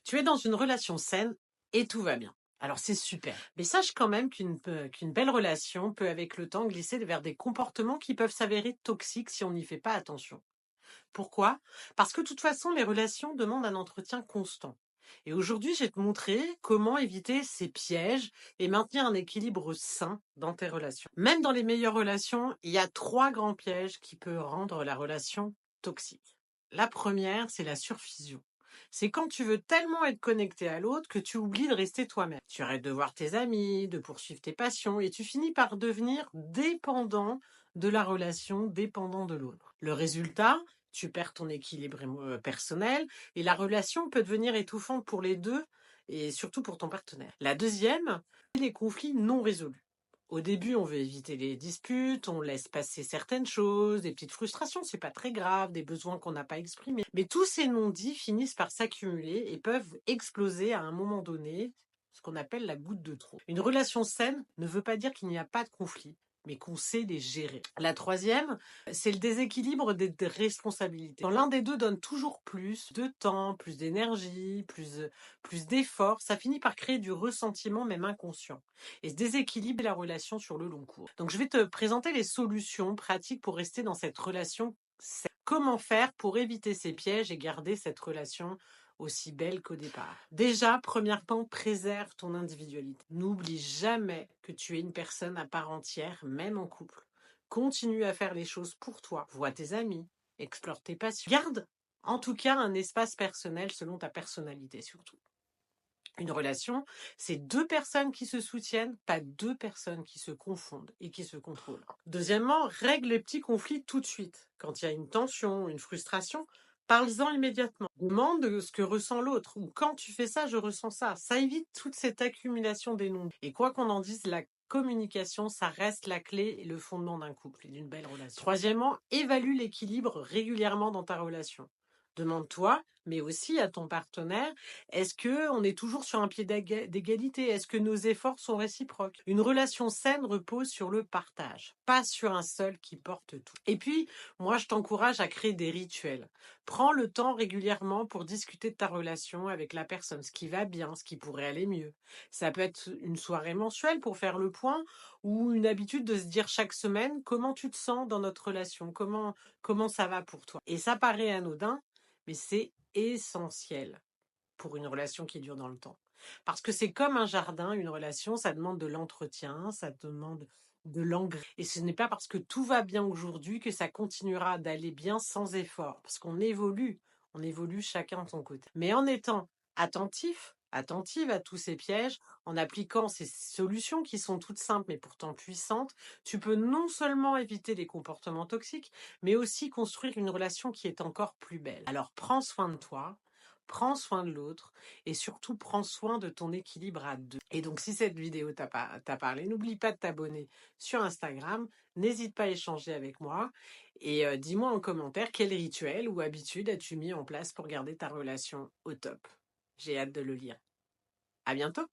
Tu es dans une relation saine et tout va bien. Alors c'est super. Mais sache quand même qu'une belle relation peut avec le temps glisser vers des comportements qui peuvent s'avérer toxiques si on n'y fait pas attention. Pourquoi? Parce que de toute façon, les relations demandent un entretien constant. Et aujourd'hui, je vais te montrer comment éviter ces pièges et maintenir un équilibre sain dans tes relations. Même dans les meilleures relations, il y a trois grands pièges qui peuvent rendre la relation toxique. La première, c'est la surfusion. C'est quand tu veux tellement être connecté à l'autre que tu oublies de rester toi-même. Tu arrêtes de voir tes amis, de poursuivre tes passions et tu finis par devenir dépendant de la relation, dépendant de l'autre. Le résultat, tu perds ton équilibre personnel et la relation peut devenir étouffante pour les deux et surtout pour ton partenaire. La deuxième, c'est les conflits non résolus. Au début, on veut éviter les disputes, on laisse passer certaines choses, des petites frustrations, c'est pas très grave, des besoins qu'on n'a pas exprimés. Mais tous ces non-dits finissent par s'accumuler et peuvent exploser à un moment donné, ce qu'on appelle la goutte de trop. Une relation saine ne veut pas dire qu'il n'y a pas de conflit, mais qu'on sait les gérer. La troisième, c'est le déséquilibre des responsabilités. Quand l'un des deux donne toujours plus de temps, plus d'énergie, plus d'efforts, ça finit par créer du ressentiment même inconscient et se déséquilibre la relation sur le long cours. Donc je vais te présenter les solutions pratiques pour rester dans cette relation saine. Comment faire pour éviter ces pièges et garder cette relation aussi belle qu'au départ. Déjà, premièrement, préserve ton individualité. N'oublie jamais que tu es une personne à part entière, même en couple. Continue à faire les choses pour toi. Vois tes amis, explore tes passions. Garde en tout cas un espace personnel selon ta personnalité surtout. Une relation, c'est deux personnes qui se soutiennent, pas deux personnes qui se confondent et qui se contrôlent. Deuxièmement, règle les petits conflits tout de suite. Quand il y a une tension, une frustration, parle-en immédiatement. Demande ce que ressent l'autre. Ou quand tu fais ça, je ressens ça. Ça évite toute cette accumulation des noms. Et quoi qu'on en dise, la communication, ça reste la clé et le fondement d'un couple et d'une belle relation. Troisièmement, évalue l'équilibre régulièrement dans ta relation. Demande-toi, mais aussi à ton partenaire, est-ce que on est toujours sur un pied d'égalité? Est-ce que nos efforts sont réciproques? Une relation saine repose sur le partage, pas sur un seul qui porte tout. Et puis, moi, je t'encourage à créer des rituels. Prends le temps régulièrement pour discuter de ta relation avec la personne, ce qui va bien, ce qui pourrait aller mieux. Ça peut être une soirée mensuelle pour faire le point ou une habitude de se dire chaque semaine comment tu te sens dans notre relation, comment ça va pour toi. Et ça paraît anodin, mais c'est essentiel pour une relation qui dure dans le temps. Parce que c'est comme un jardin, une relation, ça demande de l'entretien, ça demande de l'engrais. Et ce n'est pas parce que tout va bien aujourd'hui que ça continuera d'aller bien sans effort. Parce qu'on évolue chacun de son côté. Mais en étant attentive à tous ces pièges, en appliquant ces solutions qui sont toutes simples mais pourtant puissantes, tu peux non seulement éviter les comportements toxiques, mais aussi construire une relation qui est encore plus belle. Alors prends soin de toi, prends soin de l'autre et surtout prends soin de ton équilibre à deux. Et donc si cette vidéo t'a parlé, n'oublie pas de t'abonner sur Instagram, n'hésite pas à échanger avec moi et dis-moi en commentaire quel rituel ou habitude as-tu mis en place pour garder ta relation au top. J'ai hâte de le lire. À bientôt!